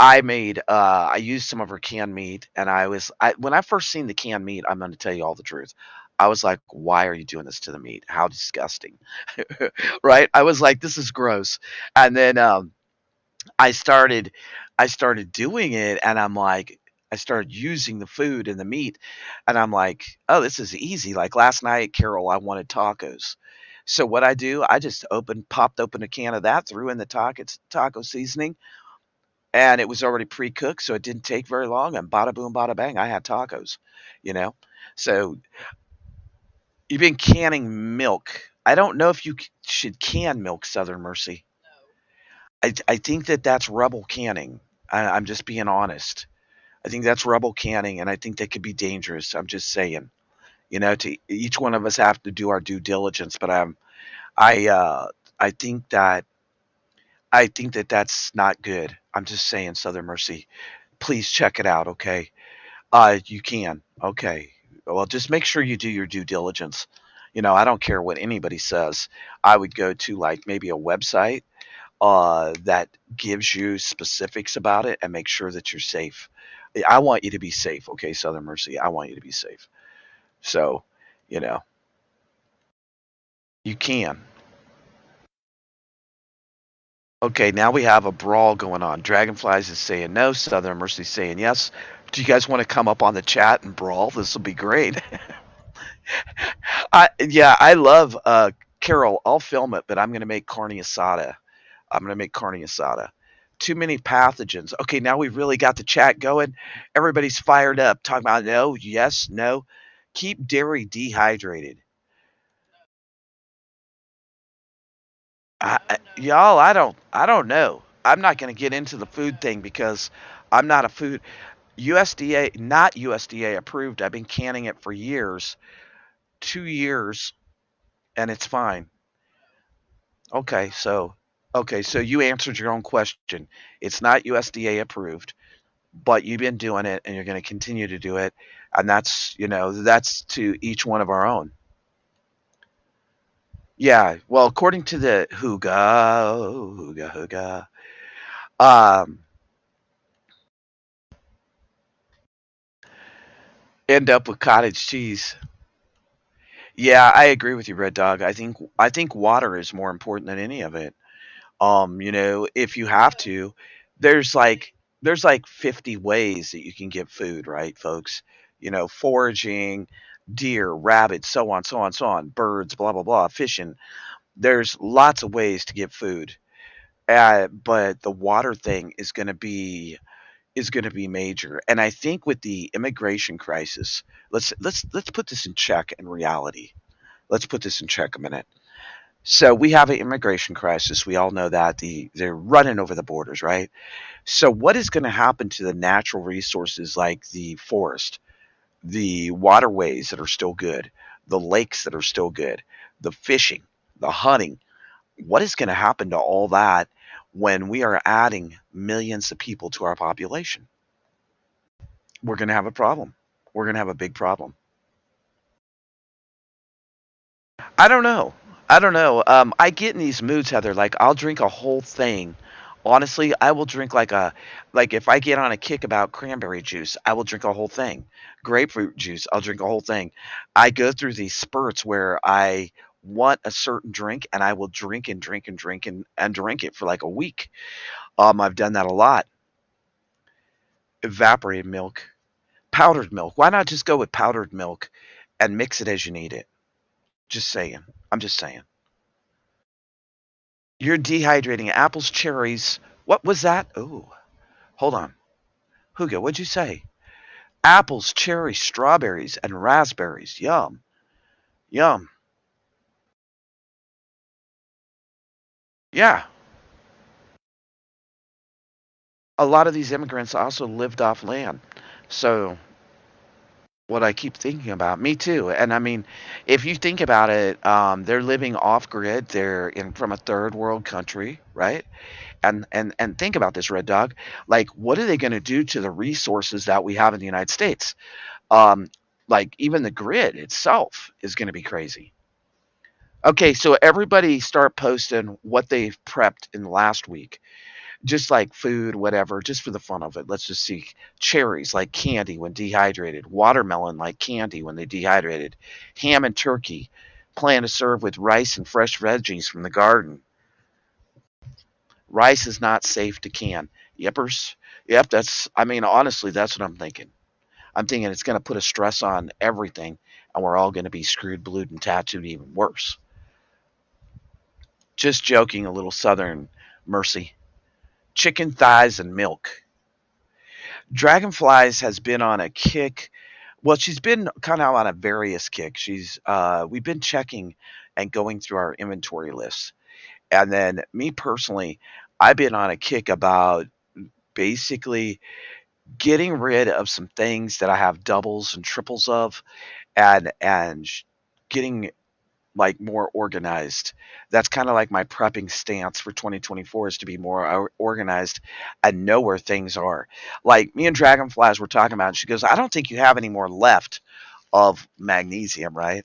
I used some of her canned meat and I when I first seen the canned meat, I'm going to tell you all the truth. I was like, why are you doing this to the meat? How disgusting. Right? I was like, this is gross. And then I started I started doing it and I'm like I started using the food and the meat and I'm like, "Oh, this is easy." Like last night, Carol, I wanted tacos. So what I do, I just popped open a can of that, threw in the taco seasoning, and it was already pre-cooked, so it didn't take very long and bada boom bada bang, I had tacos, you know? So you've been canning milk. I don't know if should can milk Southern Mercy. I think that that's rebel canning. I'm just being honest. I think that's rebel canning, and I think that could be dangerous. I'm just saying. To each one of us have to do our due diligence, but I I think that that's not good. I'm just saying, Southern Mercy. Please check it out, okay? You can, okay. Well, just make sure you do your due diligence. I don't care what anybody says. I would go to like maybe a website that gives you specifics about it and make sure that you're safe. I want you to be safe, okay, Southern Mercy. I want you to be safe. So, you know, you can. Okay, now we have a brawl going on. Dragonflies is saying no, Southern Mercy saying yes. Do you guys want to come up on the chat and brawl? This will be great. Yeah, I love Carol. I'll film it, but I'm going to make carne asada. I'm going to make carne asada. Too many pathogens. Okay, now we've really got the chat going. Everybody's fired up, talking about no, yes, no. Keep dairy dehydrated. Y'all, I don't know. I'm not going to get into the food thing because I'm not a food USDA, not USDA approved. I've been canning it for years, 2 years, and it's fine. Okay, so you answered your own question. It's not USDA approved, but you've been doing it and you're going to continue to do it, and that's to each one of our own. Yeah, well, according to the Hooga, um, end up with cottage cheese. Yeah, I agree with you, Red Dog. I think water is more important than any of it. If you have to, there's like there's like 50 ways that you can get food, right, folks? Foraging, deer, rabbits, so on, so on, so on, birds, blah blah blah, fishing. There's lots of ways to get food. But the water thing is going to be major. And I think with the immigration crisis, let's put this in check in reality. Let's put this in check a minute. So we have an immigration crisis. We all know that they're running over the borders, right? So what is going to happen to the natural resources like the forest, the waterways that are still good, the lakes that are still good, the fishing, the hunting? What is going to happen to all that when we are adding millions of people to our population? We're going to have a problem. We're going to have a big problem. I don't know. I don't know. I get in these moods, Heather. Like I'll drink a whole thing. Honestly, I will drink like if I get on a kick about cranberry juice, I will drink a whole thing. Grapefruit juice, I'll drink a whole thing. I go through these spurts where I want a certain drink and I will drink and drink and drink and drink it for like a week. I've done that a lot. Evaporated milk, powdered milk. Why not just go with powdered milk and mix it as you need it? Just saying. I'm just saying. You're dehydrating apples, cherries. What was that? Oh, hold on. Hugo, what'd you say? Apples, cherries, strawberries, and raspberries. Yum. Yum. Yeah. A lot of these immigrants also lived off land. So, what I keep thinking about, me too. And I mean, if you think about it, they're living off grid. They're in from a third world country, right? And think about this, Red Dog. Like, what are they going to do to the resources that we have in the United States? Um, like even the grid itself is going to be crazy. Okay, so everybody start posting what they've prepped in the last week, just like food, whatever, just for the fun of it. Let's just see cherries like candy when dehydrated, watermelon like candy when they dehydrated, ham and turkey. Plan to serve with rice and fresh veggies from the garden. Rice is not safe to can. Yippers. Yep, that's. I mean, honestly, that's what I'm thinking. I'm thinking it's going to put a stress on everything, and we're all going to be screwed, blued, and tattooed even worse. Just joking, a little southern mercy. Chicken thighs and milk. Dragonflies has been on a kick. Well, she's been kind of on a various kick. We've been checking and going through our inventory lists. And then me personally, I've been on a kick about basically getting rid of some things that I have doubles and triples of and getting like more organized. That's kind of like my prepping stance for 2024 is to be more organized and know where things are. Like me and Dragonflies were talking about, and she goes, "I don't think you have any more left of magnesium, right?"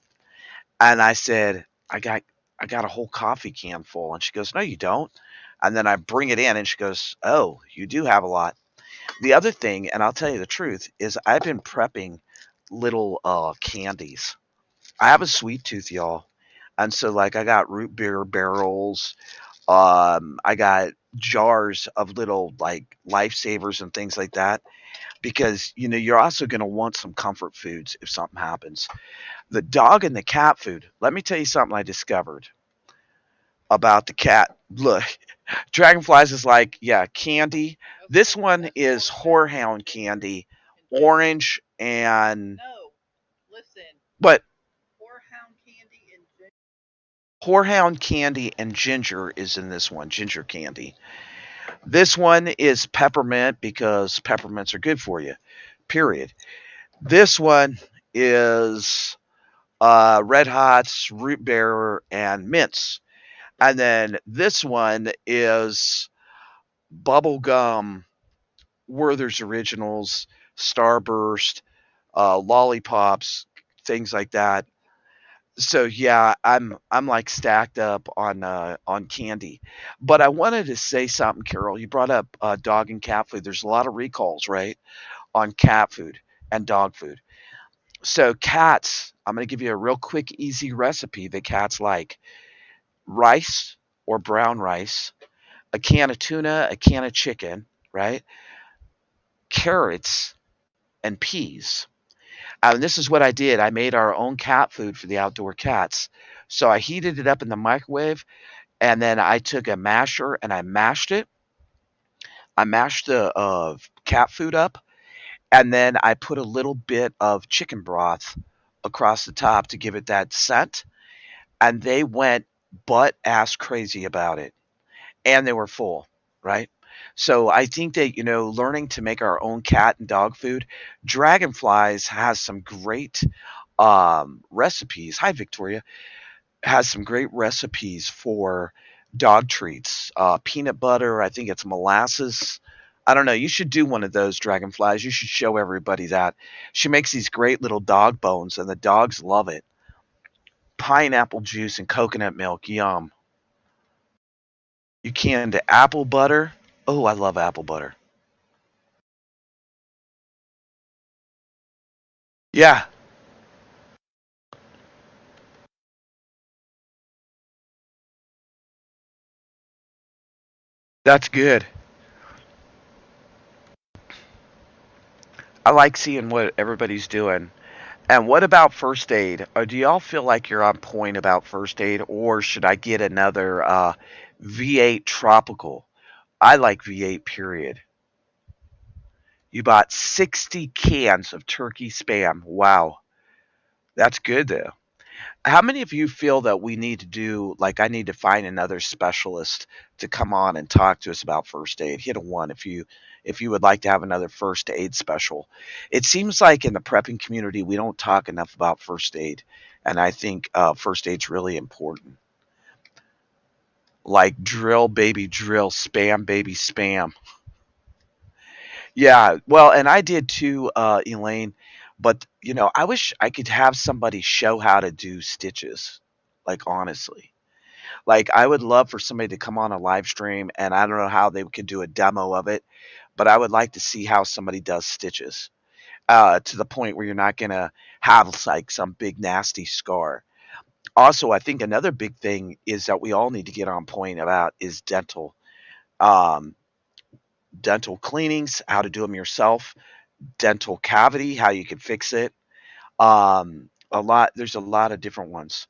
And I said, I got a whole coffee can full." And she goes, "No, you don't." And then I bring it in and she goes, "Oh, you do have a lot." The other thing, and I'll tell you the truth, is I've been prepping little candies. I have a sweet tooth, y'all. And so like I got root beer barrels, I got jars of little like lifesavers and things like that because you know you're also going to want some comfort foods if something happens. The dog and the cat food. Let me tell you something I discovered about the cat. Look, Dragonflies is like, yeah, candy. This one is horehound candy, orange and what? Horehound candy and ginger is in this one, ginger candy. This one is peppermint because peppermints are good for you, period. This one is red hots, root beer, and mints. And then this one is bubblegum, Werther's Originals, Starburst, lollipops, things like that. So yeah, I'm like stacked up on candy. But I wanted to say something, Carol. You brought up dog and cat food. There's a lot of recalls, right, on cat food and dog food. So cats, I'm going to give you a real quick, easy recipe that cats like: rice or brown rice, a can of tuna, a can of chicken, right? Carrots and peas. And this is what I did. I made our own cat food for the outdoor cats. So I heated it up in the microwave, and then I took a masher and I mashed it. I mashed the cat food up, and then I put a little bit of chicken broth across the top to give it that scent. And they went. butt ass crazy about it, and they were full, right? So I think that, learning to make our own cat and dog food, Dragonflies has some great recipes. Hi, Victoria. Has some great recipes for dog treats. Peanut butter, I think it's molasses. I don't know. You should do one of those, Dragonflies. You should show everybody that. She makes these great little dog bones, and the dogs love it. Pineapple juice and coconut milk. Yum. You can the apple butter. Oh, I love apple butter. Yeah, that's good. I like seeing what everybody's doing. And what about first aid? Do y'all feel like you're on point about first aid, or should I get another V8 Tropical? I like V8, period. You bought 60 cans of turkey spam. Wow. That's good, though. How many of you feel that we need to do, like, I need to find another specialist to come on and talk to us about first aid? Hit a one if you would like to have another first aid special. It seems like in the prepping community we don't talk enough about first aid, and I think first aid's really important. Like drill baby drill, spam baby spam. Yeah, well, and I did too, Elaine. But I wish I could have somebody show how to do stitches. Like honestly. Like, I would love for somebody to come on a live stream, and I don't know how they could do a demo of it, but I would like to see how somebody does stitches, to the point where you're not gonna have, like, some big nasty scar. Also, I think another big thing is that we all need to get on point about is um, dental cleanings, how to do them yourself, dental cavity, how you can fix it. There's a lot of different ones.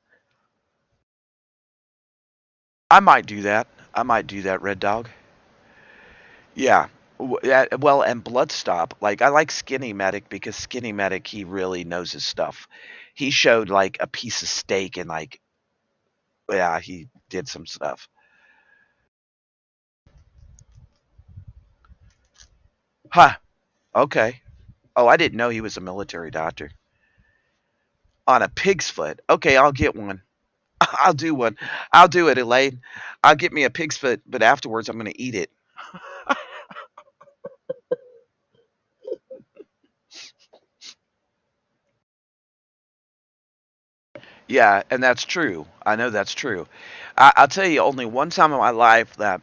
I might do that. I might do that, Red Dog. Yeah. Yeah, well, and Bloodstop, like I like Skinny Medic because Skinny Medic he really knows his stuff. He showed like a piece of steak and like yeah, he did some stuff. Huh. Okay. Oh, I didn't know he was a military doctor. On a pig's foot. Okay, I'll get one. I'll do one. I'll do it, Elaine. I'll get me a pig's foot, but afterwards I'm going to eat it. Yeah, and that's true. I know that's true. I'll tell you only one time in my life that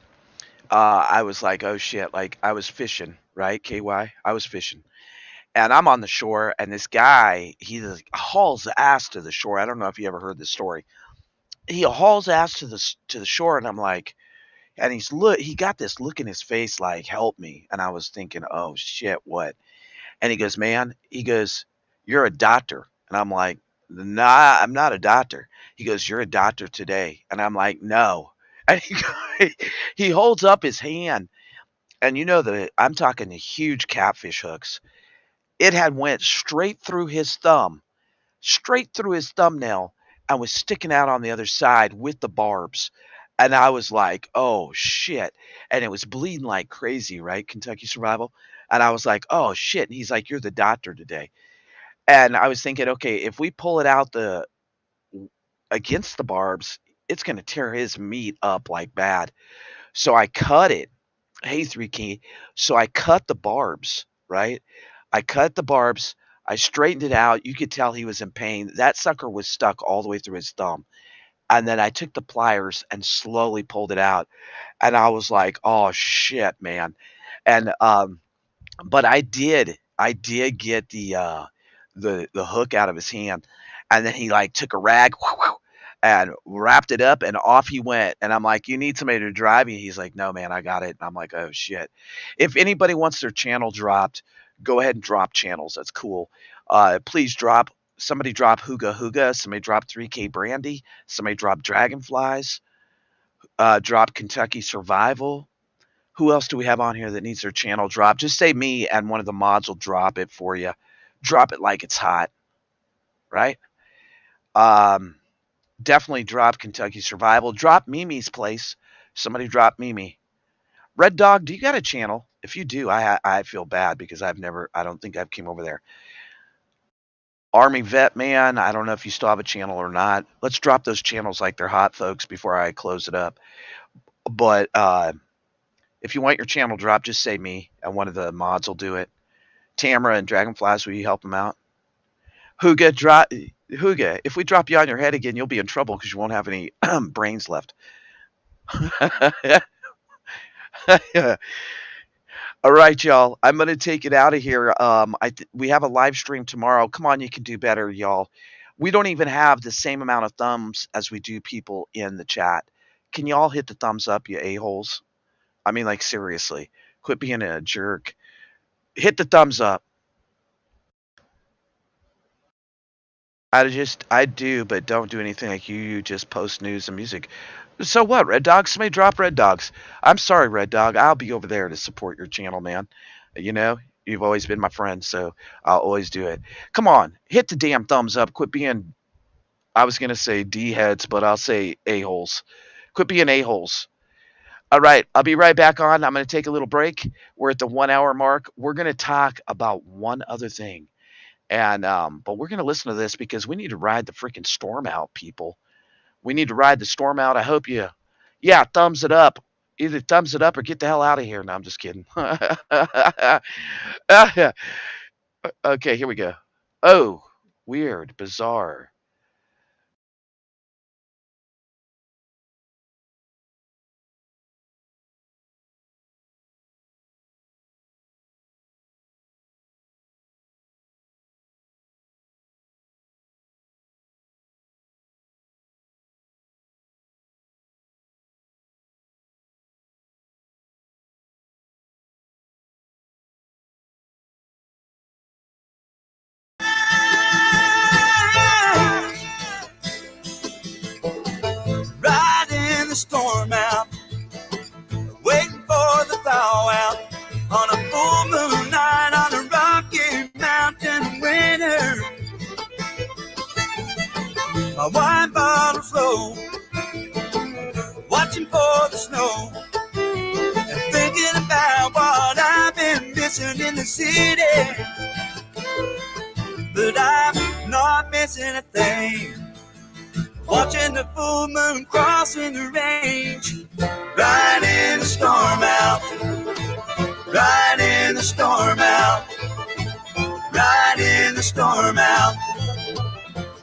I was like, "Oh shit!" Like I was fishing, right? KY. I was fishing, and I'm on the shore, and this guy he like, hauls ass to the shore. I don't know if you ever heard this story. He hauls ass to the shore, and I'm like, and he got this look in his face like, "Help me!" And I was thinking, "Oh shit, what?" And he goes, "Man," he goes, "You're a doctor," and I'm like, "Nah, I'm not a doctor." He goes, "You're a doctor today," and I'm like, "No." And he holds up his hand, and that I'm talking the huge catfish hooks. It had went straight through his thumbnail, and was sticking out on the other side with the barbs. And I was like, "Oh shit!" And it was bleeding like crazy, right? Kentucky Survival. And I was like, "Oh shit!" And he's like, "You're the doctor today." And I was thinking, okay, if we pull it out the against the barbs, it's gonna tear his meat up like bad. So I cut it. Hey, three key. So I cut the barbs, right? I cut the barbs. I straightened it out. You could tell he was in pain. That sucker was stuck all the way through his thumb. And then I took the pliers and slowly pulled it out. And I was like, "Oh shit, man." And but I did get the hook out of his hand, and then he like took a rag and wrapped it up, and off he went. And I'm like, "You need somebody to drive you?" He's like, "No, man, I got it." And I'm like, "Oh shit." If anybody wants their channel dropped, go ahead and drop channels. That's cool. Please drop. Somebody drop Hooga Hooga. Somebody drop 3K Brandy. Somebody drop Dragonflies. Drop Kentucky Survival. Who else do we have on here that needs their channel dropped? Just say me, and one of the mods will drop it for you. Drop it like it's hot, right? Um, Definitely drop Kentucky Survival. Drop Mimi's place. Somebody drop Mimi. Red Dog, do you got a channel? If you do, I feel bad because I don't think I've came over there. Army Vet Man, I don't know if you still have a channel or not. Let's drop those channels like they're hot, folks, before I close it up. But if you want your channel dropped, just say me, and one of the mods will do it. Tamara and Dragonflies, will you help them out? Huga, if we drop you on your head again, you'll be in trouble because you won't have any brains left. All right, y'all. I'm gonna take it out of here. We have a live stream tomorrow. Come on, you can do better, y'all. We don't even have the same amount of thumbs as we do people in the chat. Can y'all hit the thumbs up, you a-holes? I mean, like, seriously. Quit being a jerk. Hit the thumbs up. I do, but don't do anything like you just post news and music. So what, Red Dog? Somebody drop Red Dogs. I'm sorry, Red Dog. I'll be over there to support your channel, man. You know, you've always been my friend, so I'll always do it. Come on, hit the damn thumbs up. Quit being, I was going to say D-heads, but I'll say a-holes. Quit being a-holes. All right, I'll be right back on. I'm going to take a little break. We're at the 1 hour mark. We're going to talk about one other thing. And but we're going to listen to this because we need to ride the freaking storm out, people. We need to ride the storm out. I hope you, yeah, thumbs it up. Either thumbs it up or get the hell out of here. No, I'm just kidding. Okay, here we go. Oh, weird, bizarre. Riding the storm out, waiting for the thaw out on a full moon night on a rocky mountain winter. My wine bottle's low, watching for the snow and thinking about what I've been missing in the city. But I'm not missing a thing. Watching the full moon crossing the range. Riding the storm out. Riding the storm out. Riding the storm out.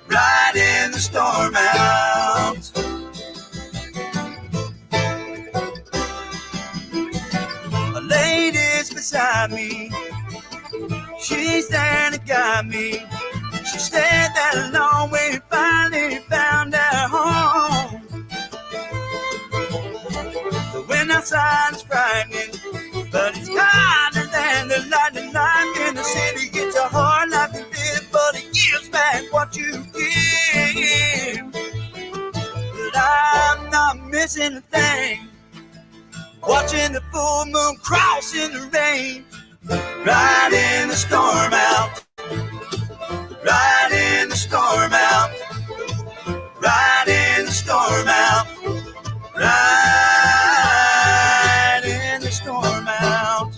Riding the storm out. A lady's beside me. She's there to guide me. She stayed that long we finally found our home. The wind outside is frightening, but it's kinder than the lightning. Life in the city gets a hard life to live, but it gives back what you give. But I'm not missing a thing. Watching the full moon crossing the rain. Riding the storm out. Riding the storm out. Riding the storm out. Riding the storm out.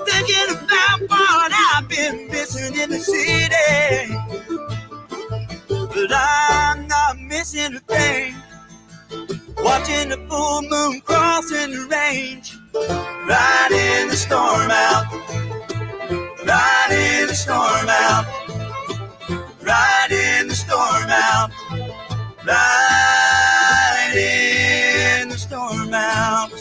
Thinking about what I've been missing in the city, but I'm not missing. watching the full moon crossing the range. Riding the storm out, riding the storm out, riding the storm out, riding the storm out.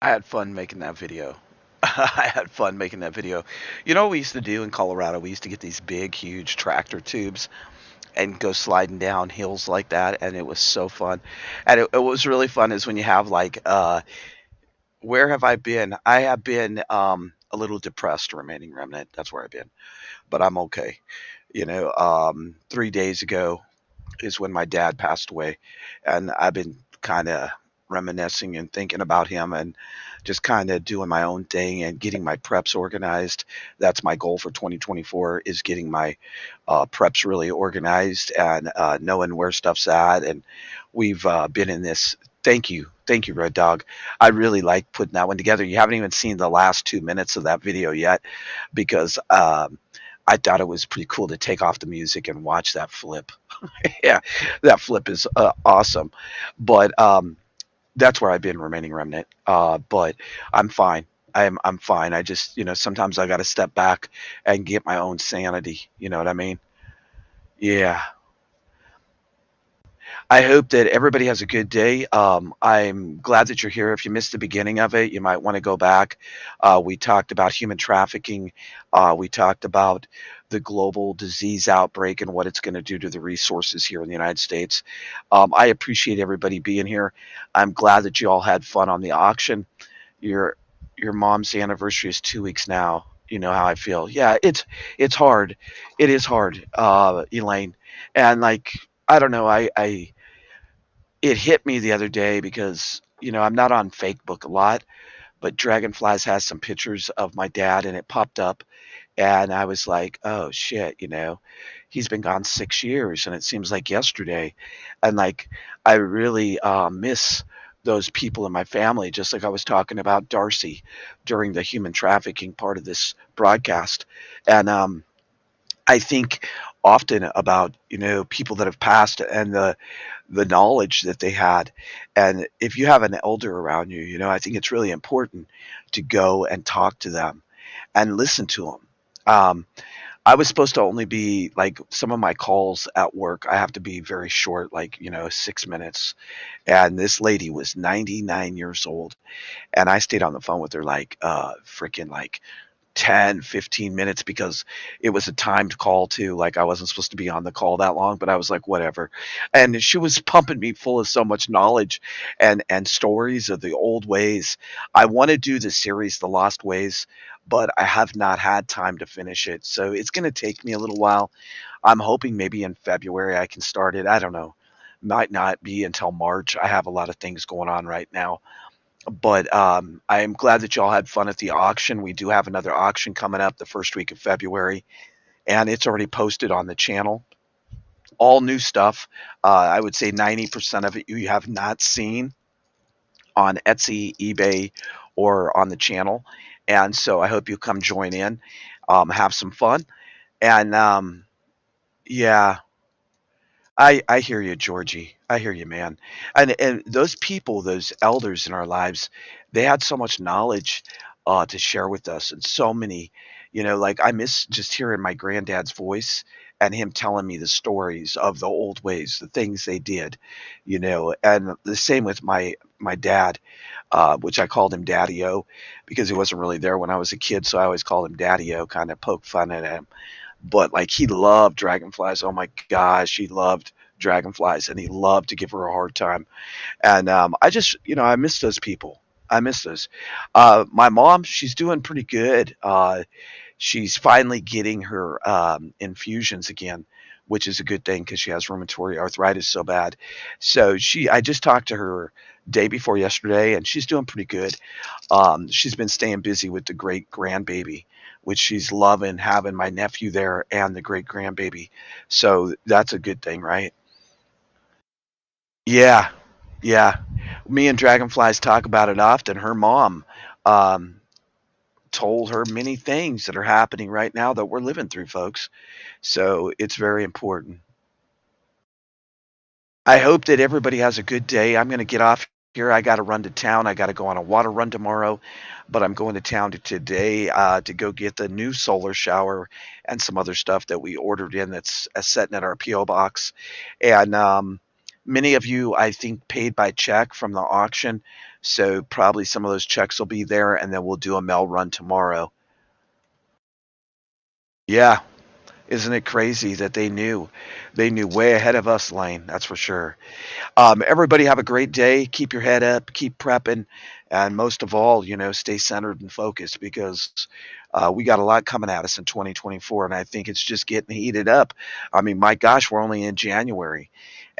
I had fun making that video. I had fun making that video. You know what we used to do in Colorado? We used to get these big, huge tractor tubes and go sliding down hills like that, and it was so fun. And it was really fun is when you have like, where have I been? I have been a little depressed, remaining remnant. That's where I've been, but I'm okay. 3 days ago is when my dad passed away, and I've been kind of reminiscing and thinking about him and just kind of doing my own thing and getting my preps organized. That's my goal for 2024 is getting my preps really organized and knowing where stuff's at. And we've been in this. Thank you, Red Dog. I really like putting that one together. You haven't even seen the last 2 minutes of that video yet because I thought it was pretty cool to take off the music and watch that flip. Yeah, that flip is awesome. But that's where I've been, remaining remnant. But I'm fine. I'm fine. I just sometimes I got to step back and get my own sanity. You know what I mean? Yeah. I hope that everybody has a good day. I'm glad that you're here. If you missed the beginning of it, you might want to go back. We talked about human trafficking. We talked about the global disease outbreak and what it's going to do to the resources here in the United States. I appreciate everybody being here. I'm glad that you all had fun on the auction. Your your mom's anniversary is 2 weeks now. You know how I feel. Yeah, it's hard. It is hard, Elaine. And like I don't know. I it hit me the other day because I'm not on Facebook a lot, but Dragonflies has some pictures of my dad, and it popped up, and I was like, oh shit, he's been gone 6 years, and it seems like yesterday, and like I really miss those people in my family, just like I was talking about Darcy during the human trafficking part of this broadcast, and I think often about people that have passed and the knowledge that they had. And if you have an elder around you, I think it's really important to go and talk to them and listen to them. I was supposed to only be like some of my calls at work. I have to be very short, like, 6 minutes. And this lady was 99 years old. And I stayed on the phone with her like, freaking like 10, 15 minutes because it was a timed call too. Like I wasn't supposed to be on the call that long, but I was like, whatever. And she was pumping me full of so much knowledge and stories of the old ways. I want to do the series, The Lost Ways, but I have not had time to finish it. So it's going to take me a little while. I'm hoping maybe in February I can start it. I don't know. Might not be until March. I have a lot of things going on right now. But I am glad that y'all had fun at the auction. We do have another auction coming up the first week of February, and it's already posted on the channel. All new stuff. I would say 90% of it you have not seen on Etsy, eBay, or on the channel. And so I hope you come join in, have some fun. And yeah, I hear you, Georgie. I hear you, man. And those people, those elders in our lives, they had so much knowledge to share with us, and so many, like I miss just hearing my granddad's voice and him telling me the stories of the old ways, the things they did, and the same with my dad, which I called him Daddy-O because he wasn't really there when I was a kid, so I always called him Daddy-O, kind of poke fun at him. But like he loved dragonflies. Oh my gosh, he loved dragonflies, and he loved to give her a hard time. And I just, I miss those people. I miss those. My mom, she's doing pretty good. She's finally getting her infusions again, which is a good thing because she has rheumatoid arthritis so bad. So I just talked to her day before yesterday, and she's doing pretty good. She's been staying busy with the great grandbaby, which she's loving having my nephew there and the great grandbaby. So that's a good thing, right? Yeah, yeah. Me and Dragonflies talk about it often. Her mom um, told her many things that are happening right now that we're living through, folks. So it's very important. I hope that everybody has a good day. I'm going to get off here. I got to run to town. I got to go on a water run tomorrow, but I'm going to town today to go get the new solar shower and some other stuff that we ordered in that's sitting at our PO box. And many of you, I think, paid by check from the auction, so probably some of those checks will be there, and then we'll do a mail run tomorrow. Yeah, isn't it crazy that they knew? They knew way ahead of us, Lane. That's for sure. Everybody have a great day. Keep your head up. Keep prepping, and most of all, stay centered and focused because we got a lot coming at us in 2024, and I think it's just getting heated up. I mean, my gosh, we're only in January,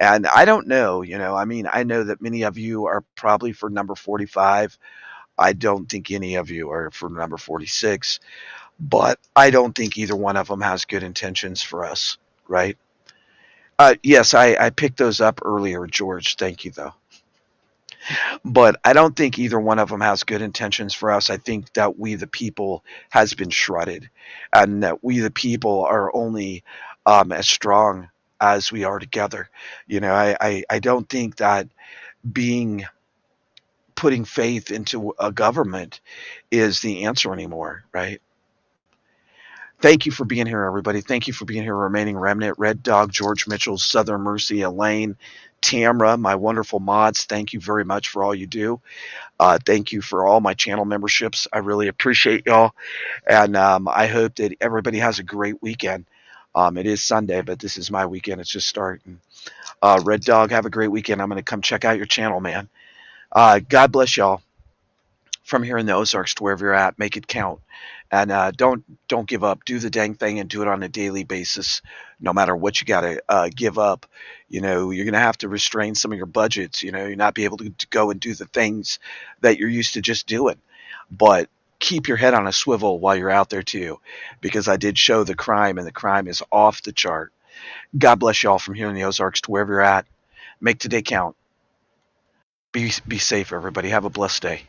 and I don't know. I mean, I know that many of you are probably for number 45. I don't think any of you are for number 46, but I don't think either one of them has good intentions for us, right? Yes, I picked those up earlier, George. Thank you, though. But I don't think either one of them has good intentions for us. I think that we, the people, has been shredded, and that we, the people, are only as strong as we are together. I don't think that being putting faith into a government is the answer anymore, right? Thank you for being here, everybody. Thank you for being here, Remaining Remnant, Red Dog, George Mitchell, Southern Mercy, Elaine, Tamra, my wonderful mods. Thank you very much for all you do. Thank you for all my channel memberships. I really appreciate y'all. And I hope that everybody has a great weekend. It is Sunday, but this is my weekend. It's just starting. Red Dog, have a great weekend. I'm going to come check out your channel, man. God bless y'all from here in the Ozarks to wherever you're at. Make it count. And don't give up. Do the dang thing and do it on a daily basis, no matter what you got to give up. You're going to have to restrain some of your budgets. You're not be able to go and do the things that you're used to just doing. But keep your head on a swivel while you're out there too, because I did show the crime, and the crime is off the chart. God bless y'all from here in the Ozarks to wherever you're at. Make today count. Be safe, everybody. Have a blessed day.